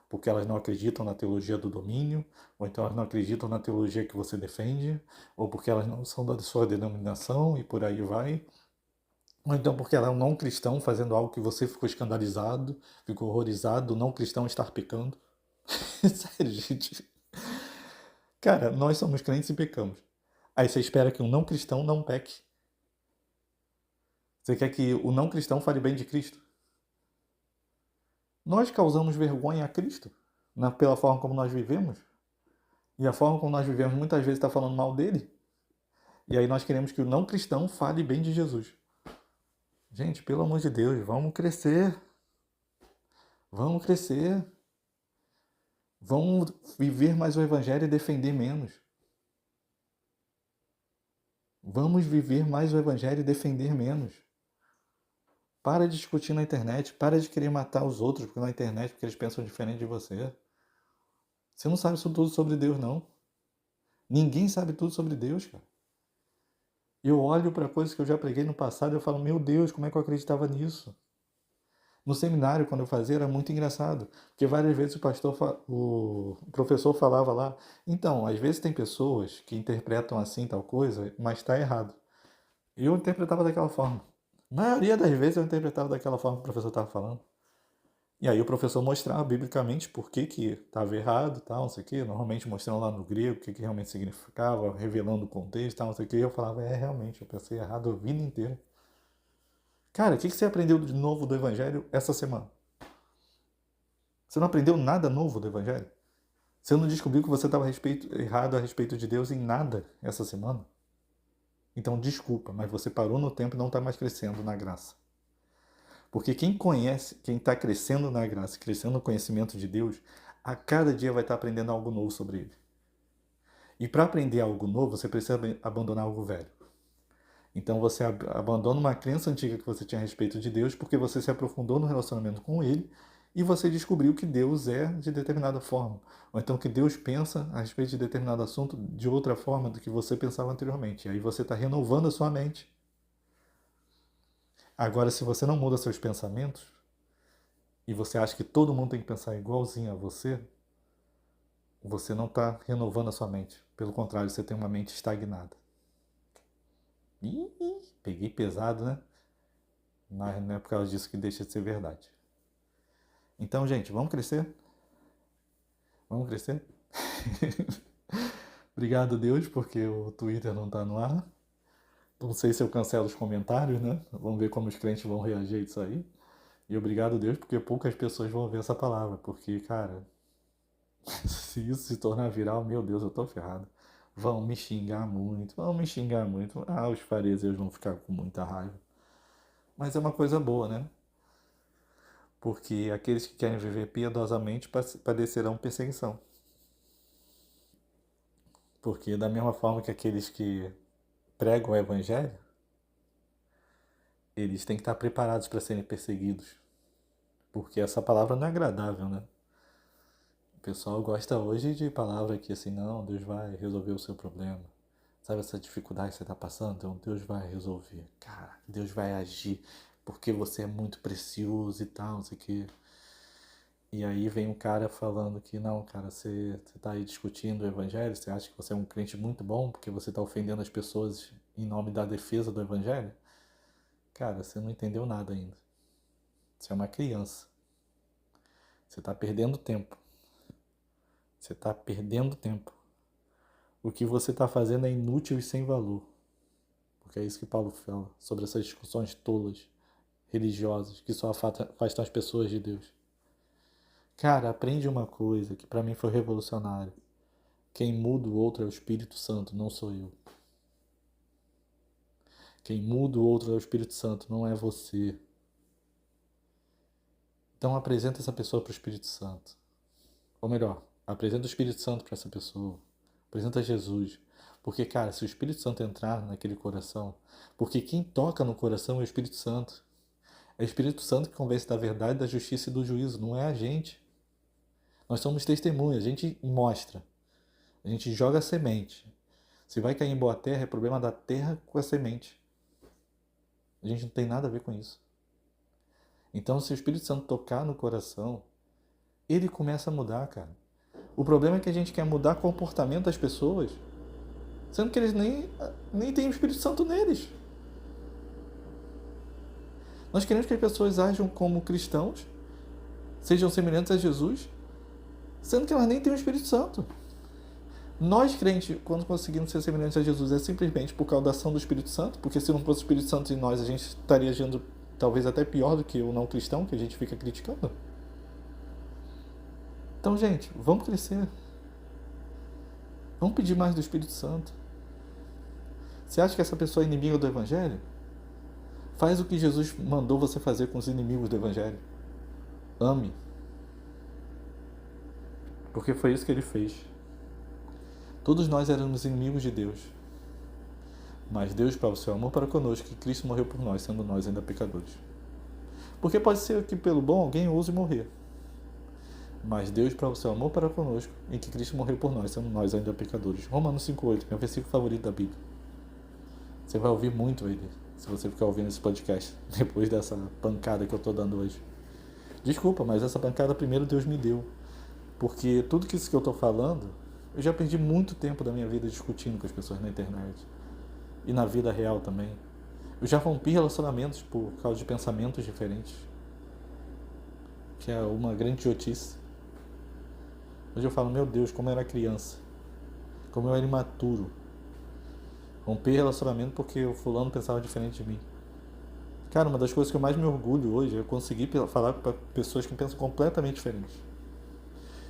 porque elas não acreditam na teologia do domínio, ou então elas não acreditam na teologia que você defende, ou porque elas não são da sua denominação e por aí vai. Ou então porque ela é um não cristão fazendo algo que você ficou escandalizado, ficou horrorizado, o não cristão estar pecando. Sério, gente. Cara, nós somos crentes e pecamos. Aí você espera que um não cristão não peque. Você quer que o não cristão fale bem de Cristo? Nós causamos vergonha a Cristo pela forma como nós vivemos. E a forma como nós vivemos muitas vezes está falando mal dele. E aí nós queremos que o não cristão fale bem de Jesus. Gente, pelo amor de Deus, vamos crescer. Vamos crescer. Vamos viver mais o Evangelho e defender menos. Vamos viver mais o Evangelho e defender menos. Para de discutir na internet, para de querer matar os outros na internet porque eles pensam diferente de você. Você não sabe tudo sobre Deus, não. Ninguém sabe tudo sobre Deus, cara. Eu olho para coisas que eu já preguei no passado e eu falo, meu Deus, como é que eu acreditava nisso? No seminário, quando eu fazia, era muito engraçado, porque várias vezes o professor falava lá, então, às vezes tem pessoas que interpretam assim tal coisa, mas está errado. E eu interpretava daquela forma. A maioria das vezes eu interpretava daquela forma que o professor estava falando. E aí o professor mostrava biblicamente por que estava errado, tal, não sei o quê, normalmente mostrando lá no grego o que realmente significava, revelando o contexto, tal, não sei o quê, e eu falava, realmente, eu pensei errado a vida inteira. Cara, o que você aprendeu de novo do Evangelho essa semana? Você não aprendeu nada novo do Evangelho? Você não descobriu que você estava errado a respeito de Deus em nada essa semana? Então, desculpa, mas você parou no tempo e não está mais crescendo na graça. Porque quem conhece, quem está crescendo na graça, crescendo no conhecimento de Deus, a cada dia vai estar aprendendo algo novo sobre Ele. E para aprender algo novo, você precisa abandonar algo velho. Então você abandona uma crença antiga que você tinha a respeito de Deus porque você se aprofundou no relacionamento com Ele e você descobriu que Deus é de determinada forma. Ou então que Deus pensa a respeito de determinado assunto de outra forma do que você pensava anteriormente. E aí você está renovando a sua mente. Agora, se você não muda seus pensamentos e você acha que todo mundo tem que pensar igualzinho a você, você não está renovando a sua mente. Pelo contrário, você tem uma mente estagnada. Ih, peguei pesado, né? Mas não é por causa disso que deixa de ser verdade. Então, gente, vamos crescer? Vamos crescer? Obrigado, Deus, porque o Twitter não está no ar. Não sei se eu cancelo os comentários, né? Vamos ver como os crentes vão reagir a isso aí. E obrigado, Deus, porque poucas pessoas vão ver essa palavra. Porque, cara, se isso se tornar viral, meu Deus, eu tô ferrado. Vão me xingar muito, vão me xingar muito. Ah, os fariseus vão ficar com muita raiva. Mas é uma coisa boa, né? Porque aqueles que querem viver piedosamente padecerão perseguição. Porque da mesma forma que aqueles que pregam o evangelho, eles têm que estar preparados para serem perseguidos. Porque essa palavra não é agradável, né? O pessoal gosta hoje de palavra que assim, não, Deus vai resolver o seu problema. Sabe essa dificuldade que você está passando? Então Deus vai resolver. Cara, Deus vai agir porque você é muito precioso e tal, não sei o quê. E aí vem um cara falando que não, cara, você tá aí discutindo o evangelho, você acha que você é um crente muito bom porque você tá ofendendo as pessoas em nome da defesa do evangelho? Cara, você não entendeu nada ainda. Você é uma criança. Você tá perdendo tempo. Você tá perdendo tempo. O que você tá fazendo é inútil e sem valor. Porque é isso que Paulo fala sobre essas discussões tolas, religiosas, que só afastam as pessoas de Deus. Cara, aprende uma coisa que pra mim foi revolucionário. Quem muda o outro é o Espírito Santo, não sou eu. Quem muda o outro é o Espírito Santo, não é você. Então apresenta essa pessoa para o Espírito Santo. Ou melhor, apresenta o Espírito Santo para essa pessoa. Apresenta Jesus. Porque, cara, se o Espírito Santo entrar naquele coração, porque quem toca no coração é o Espírito Santo. É o Espírito Santo que convence da verdade, da justiça e do juízo, não é a gente. Nós somos testemunhas, a gente mostra. A gente joga a semente. Se vai cair em boa terra, é problema da terra com a semente. A gente não tem nada a ver com isso. Então, se o Espírito Santo tocar no coração, ele começa a mudar, cara. O problema é que a gente quer mudar o comportamento das pessoas, sendo que eles nem têm o Espírito Santo neles. Nós queremos que as pessoas ajam como cristãos, sejam semelhantes a Jesus, sendo que elas nem têm o Espírito Santo. Nós, crentes, quando conseguimos ser semelhantes a Jesus, é simplesmente por causa da ação do Espírito Santo, porque se não fosse o Espírito Santo em nós, a gente estaria agindo talvez até pior do que o não cristão, que a gente fica criticando. Então, gente, vamos crescer. Vamos pedir mais do Espírito Santo. Você acha que essa pessoa é inimiga do Evangelho? Faz o que Jesus mandou você fazer com os inimigos do Evangelho. Ame. Porque foi isso que ele fez. Todos nós éramos inimigos de Deus. Mas Deus, para o seu amor para conosco, que Cristo morreu por nós, sendo nós ainda pecadores. Porque pode ser que pelo bom alguém ouse morrer. Mas Deus, para o seu amor para conosco, em que Cristo morreu por nós, sendo nós ainda pecadores. Romanos 5,8, meu versículo favorito da Bíblia. Você vai ouvir muito ele, se você ficar ouvindo esse podcast, depois dessa pancada que eu estou dando hoje. Desculpa, mas essa pancada primeiro Deus me deu. Porque tudo isso que eu estou falando, eu já perdi muito tempo da minha vida discutindo com as pessoas na internet. E na vida real também. Eu já rompi relacionamentos por causa de pensamentos diferentes. Que é uma grande idiotice. Hoje eu falo, meu Deus, como eu era criança. Como eu era imaturo. Romper relacionamento porque o fulano pensava diferente de mim. Cara, uma das coisas que eu mais me orgulho hoje é eu conseguir falar com pessoas que pensam completamente diferente.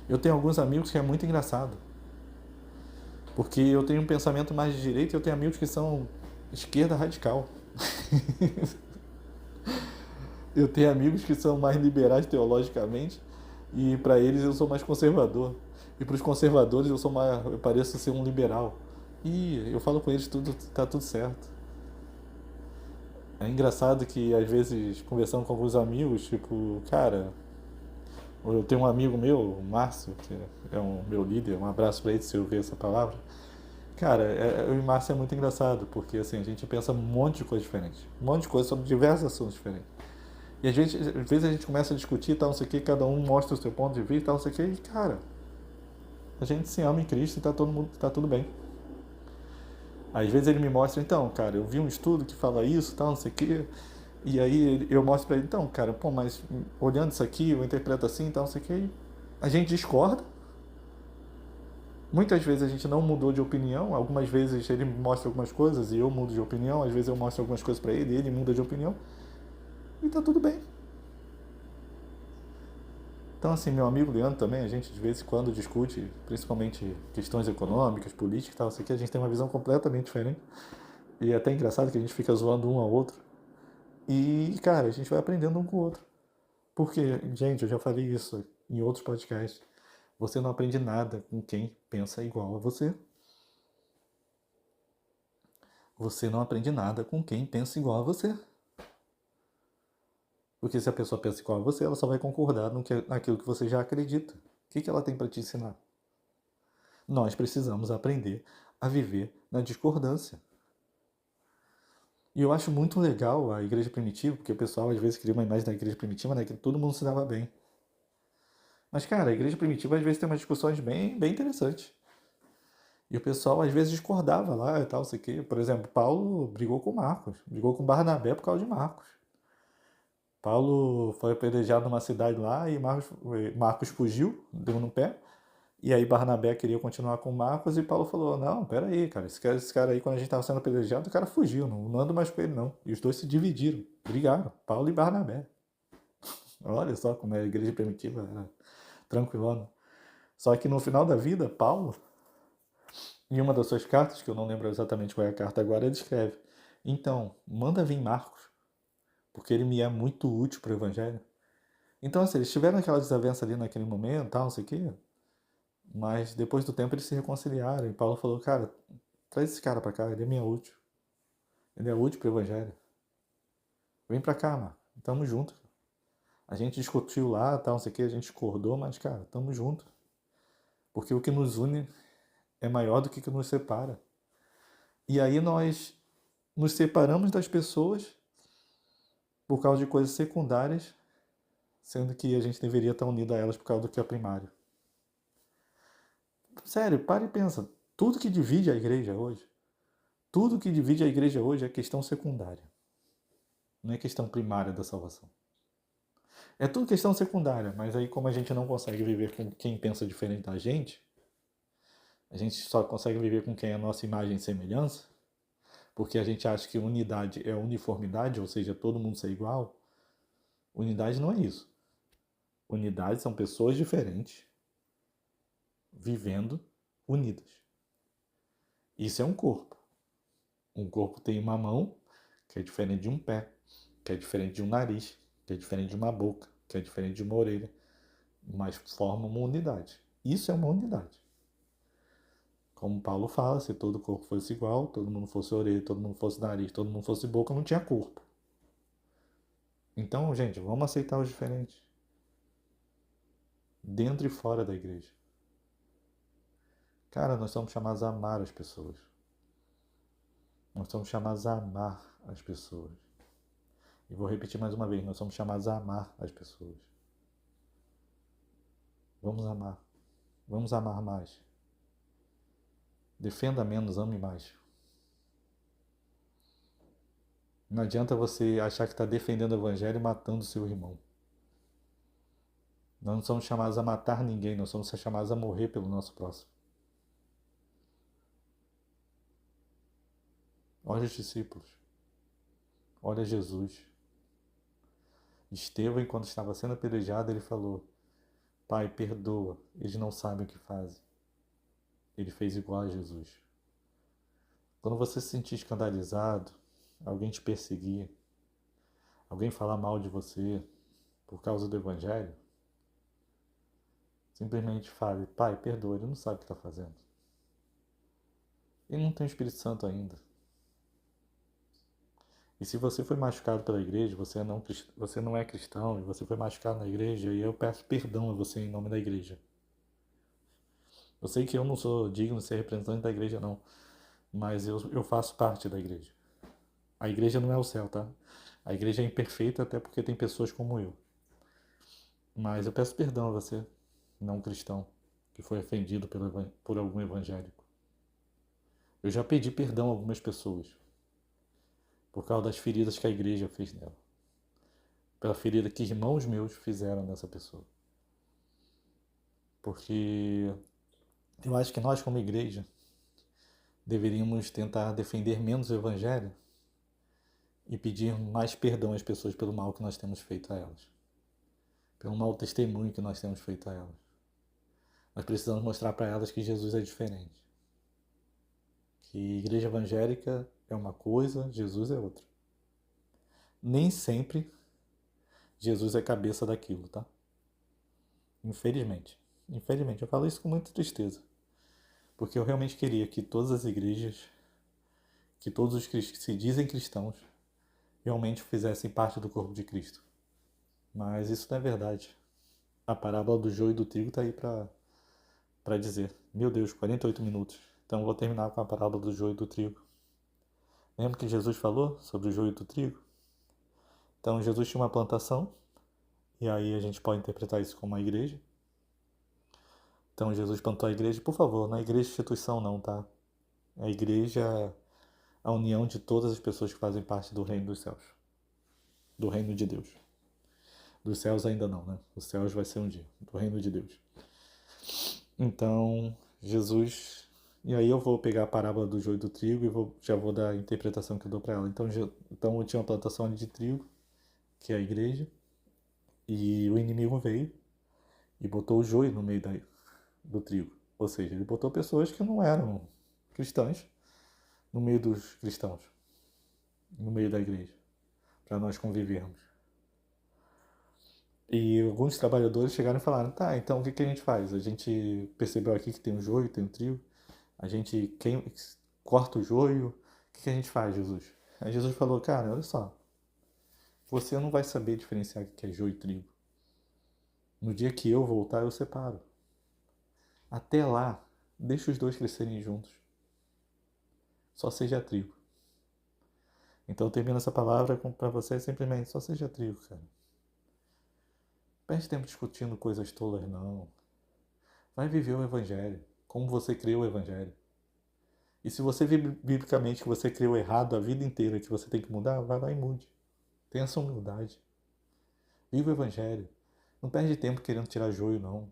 Eu tenho alguns amigos que é muito engraçado. Porque eu tenho um pensamento mais de direita e eu tenho amigos que são esquerda radical. Eu tenho amigos que são mais liberais teologicamente e para eles eu sou mais conservador. E para os conservadores eu pareço ser um liberal. E eu falo com eles, tá tudo certo. É engraçado que às vezes conversando com alguns amigos, tipo, cara, eu tenho um amigo meu, o Márcio, que é um meu líder, um abraço pra ele se eu ouvir essa palavra. Cara, eu e o Márcio é muito engraçado, porque assim, a gente pensa um monte de coisa diferente. Um monte de coisa sobre diversos assuntos diferentes. E às vezes a gente começa a discutir, tal, não sei o que, cada um mostra o seu ponto de vista, tal, não sei o que, e cara, a gente se ama em Cristo e tá tudo bem. Às vezes ele me mostra, então, cara, eu vi um estudo que fala isso, tal, não sei o que, e aí eu mostro pra ele, então, cara, pô, mas olhando isso aqui, eu interpreto assim, tal, não sei o que, a gente discorda. Muitas vezes a gente não mudou de opinião, algumas vezes ele mostra algumas coisas e eu mudo de opinião, às vezes eu mostro algumas coisas pra ele e ele muda de opinião, e tá tudo bem. Então, assim, meu amigo Leandro também, a gente de vez em quando discute, principalmente questões econômicas, políticas e tal, isso aqui, a gente tem uma visão completamente diferente. E é até engraçado que a gente fica zoando um ao outro. E, cara, a gente vai aprendendo um com o outro. Porque, gente, eu já falei isso em outros podcasts. Você não aprende nada com quem pensa igual a você. Você não aprende nada com quem pensa igual a você. Porque se a pessoa pensa igual a você, ela só vai concordar naquilo que você já acredita. O que ela tem para te ensinar? Nós precisamos aprender a viver na discordância. E eu acho muito legal a igreja primitiva, porque o pessoal às vezes cria uma imagem da igreja primitiva, né, que todo mundo se dava bem. Mas, cara, a igreja primitiva às vezes tem umas discussões bem interessantes. E o pessoal às vezes discordava lá e tal, sei que. Por exemplo, Paulo brigou com Marcos, brigou com Barnabé por causa de Marcos. Paulo foi apedrejado numa cidade lá e Marcos fugiu, deu no pé. E aí Barnabé queria continuar com Marcos e Paulo falou, não, pera aí, cara, esse cara aí, quando a gente estava sendo apedrejado, o cara fugiu, não ando mais com ele não. E os dois se dividiram, brigaram, Paulo e Barnabé. Olha só como é a igreja primitiva, era tranquilona. Só que no final da vida, Paulo, em uma das suas cartas, que eu não lembro exatamente qual é a carta agora, ele escreve, então, manda vir Marcos, porque ele me é muito útil para o evangelho. Então, assim, eles tiveram aquela desavença ali naquele momento, tal, não sei o quê, mas depois do tempo eles se reconciliaram. E Paulo falou, cara, traz esse cara pra cá, ele é minha útil. Ele é útil pro evangelho. Vem pra cá, mano. Tamo junto. A gente discutiu lá, tal, não sei o que, a gente discordou, mas, cara, tamo junto. Porque o que nos une é maior do que o que nos separa. E aí nós nos separamos das pessoas por causa de coisas secundárias, sendo que a gente deveria estar unido a elas por causa do que é primário. Sério, para e pensa. Tudo que divide a igreja hoje, tudo que divide a igreja hoje é questão secundária. Não é questão primária da salvação. É tudo questão secundária, mas aí como a gente não consegue viver com quem pensa diferente da gente, a gente só consegue viver com quem é a nossa imagem e semelhança, porque a gente acha que unidade é uniformidade, ou seja, todo mundo ser igual. Unidade não é isso. Unidade são pessoas diferentes vivendo unidas. Isso é um corpo. Um corpo tem uma mão, que é diferente de um pé, que é diferente de um nariz, que é diferente de uma boca, que é diferente de uma orelha, mas forma uma unidade. Isso é uma unidade. Como Paulo fala, se todo o corpo fosse igual, todo mundo fosse orelha, todo mundo fosse nariz, todo mundo fosse boca, não tinha corpo. Então, gente, vamos aceitar os diferentes. Dentro e fora da igreja. Cara, nós somos chamados a amar as pessoas. Nós somos chamados a amar as pessoas. E vou repetir mais uma vez, nós somos chamados a amar as pessoas. Vamos amar. Vamos amar mais. Defenda menos, ame mais. Não adianta você achar que está defendendo o evangelho e matando seu irmão. Nós não somos chamados a matar ninguém, nós somos chamados a morrer pelo nosso próximo. Olha os discípulos. Olha Jesus. Estevão, enquanto estava sendo apedrejado, ele falou: Pai, perdoa, eles não sabem o que fazem. Ele fez igual a Jesus. Quando você se sentir escandalizado, alguém te perseguir, alguém falar mal de você por causa do Evangelho, simplesmente fale: Pai, perdoa, ele não sabe o que está fazendo. Ele não tem o Espírito Santo ainda. E se você foi machucado pela igreja, você não é cristão, e você foi machucado na igreja, e eu peço perdão a você em nome da igreja. Eu sei que eu não sou digno de ser representante da igreja, não, mas eu faço parte da igreja. A igreja não é o céu, tá? A igreja é imperfeita até porque tem pessoas como eu. Mas eu peço perdão a você, não cristão, que foi ofendido por algum evangélico. Eu já pedi perdão a algumas pessoas por causa das feridas que a igreja fez nela. Pela ferida que irmãos meus fizeram nessa pessoa. Porque eu acho que nós, como igreja, deveríamos tentar defender menos o evangelho e pedir mais perdão às pessoas pelo mal que nós temos feito a elas. Pelo mau testemunho que nós temos feito a elas. Nós precisamos mostrar para elas que Jesus é diferente. Que igreja evangélica é uma coisa, Jesus é outra. Nem sempre Jesus é cabeça daquilo, tá? Infelizmente. Infelizmente, eu falo isso com muita tristeza. Porque eu realmente queria que todas as igrejas, que todos os que se dizem cristãos, realmente fizessem parte do corpo de Cristo. Mas isso não é verdade. A parábola do joio e do trigo está aí para dizer. Meu Deus, 48 minutos. Então eu vou terminar com a parábola do joio e do trigo. Lembra que Jesus falou sobre o joio do trigo? Então Jesus tinha uma plantação, e aí a gente pode interpretar isso como uma igreja. Então Jesus plantou a igreja, por favor, não é igreja instituição não, tá? A igreja é a união de todas as pessoas que fazem parte do reino dos céus. Do reino de Deus. Dos céus ainda não, né? Os céus vai ser um dia. Do reino de Deus. Então, Jesus... E aí eu vou pegar a parábola do joio e do trigo e já vou dar a interpretação que eu dou para ela. Então eu tinha uma plantação ali de trigo, que é a igreja, e o inimigo veio e botou o joio no meio do trigo. Ou seja, ele botou pessoas que não eram cristãs no meio dos cristãos, no meio da igreja, para nós convivermos. E alguns trabalhadores chegaram e falaram: tá, então o que a gente faz? A gente percebeu aqui que tem o joio, tem o trigo, a gente corta o joio, o que a gente faz, Jesus? Aí Jesus falou: cara, olha só, você não vai saber diferenciar o que é joio e trigo. No dia que eu voltar, eu separo. Até lá, deixa os dois crescerem juntos. Só seja trigo. Então eu termino essa palavra para você simplesmente: só seja trigo, cara. Perde tempo discutindo coisas tolas, não. Vai viver o Evangelho, como você criou o Evangelho. E se você vê biblicamente que você criou errado a vida inteira, que você tem que mudar, vai lá e mude. Tenha essa humildade. Viva o Evangelho. Não perde tempo querendo tirar joio, não.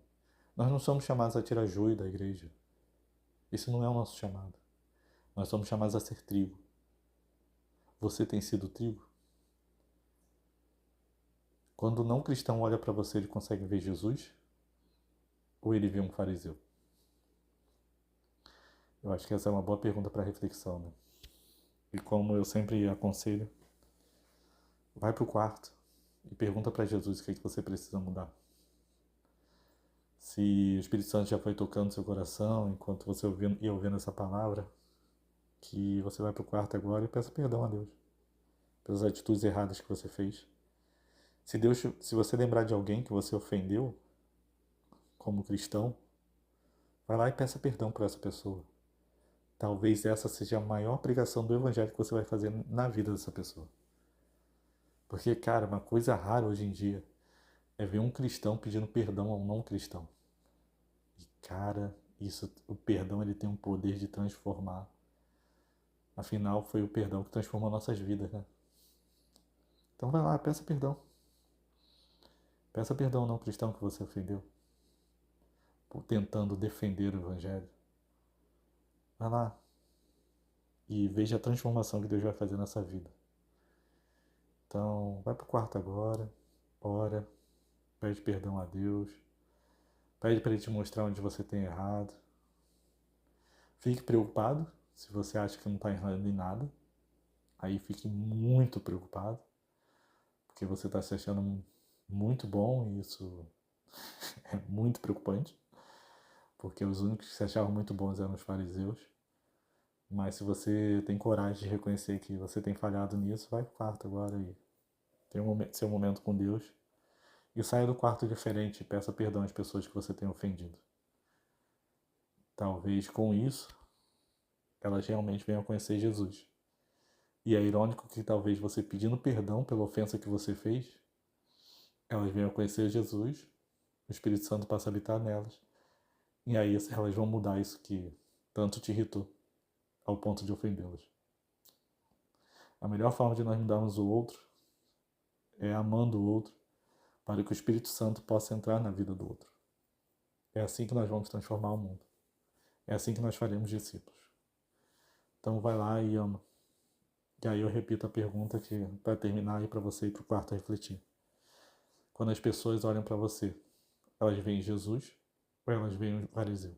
Nós não somos chamados a tirar joio da igreja. Isso não é o nosso chamado. Nós somos chamados a ser trigo. Você tem sido trigo? Quando o não cristão olha para você, ele consegue ver Jesus? Ou ele vê um fariseu? Eu acho que essa é uma boa pergunta para reflexão, né? E como eu sempre aconselho, vai para o quarto e pergunta para Jesus o que é que você precisa mudar. Se o Espírito Santo já foi tocando seu coração enquanto você ia ouvindo essa palavra, que você vai para o quarto agora e peça perdão a Deus pelas atitudes erradas que você fez. Se você lembrar de alguém que você ofendeu como cristão, vai lá e peça perdão por essa pessoa. Talvez essa seja a maior pregação do Evangelho que você vai fazer na vida dessa pessoa. Porque, cara, uma coisa rara hoje em dia é ver um cristão pedindo perdão a um não cristão. E, cara, o perdão ele tem um poder de transformar. Afinal, foi o perdão que transformou nossas vidas, né? Então vai lá, peça perdão. Peça perdão ao não cristão que você ofendeu, por tentando defender o Evangelho. Vai lá e veja a transformação que Deus vai fazer nessa vida. Então, vai pro quarto agora, ora, pede perdão a Deus, pede para Ele te mostrar onde você tem errado. Fique preocupado se você acha que não está errando em nada. Aí fique muito preocupado, porque você está se achando muito bom e isso é muito preocupante, porque os únicos que se achavam muito bons eram os fariseus. Mas se você tem coragem de reconhecer que você tem falhado nisso, vai pro quarto agora e tenha seu momento com Deus. E saia do quarto diferente e peça perdão às pessoas que você tem ofendido. Talvez com isso elas realmente venham a conhecer Jesus. E é irônico que talvez você pedindo perdão pela ofensa que você fez, elas venham a conhecer Jesus, o Espírito Santo passa a habitar nelas. E aí elas vão mudar isso que tanto te irritou, ao ponto de ofendê-las. A melhor forma de nós mudarmos o outro é amando o outro, para que o Espírito Santo possa entrar na vida do outro. É assim que nós vamos transformar o mundo. É assim que nós faremos discípulos. Então vai lá e ama. E aí eu repito a pergunta que para terminar aí para você ir para o quarto refletir. Quando as pessoas olham para você, elas veem Jesus ou elas veem o fariseu?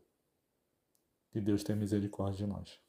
Que Deus tenha misericórdia de nós.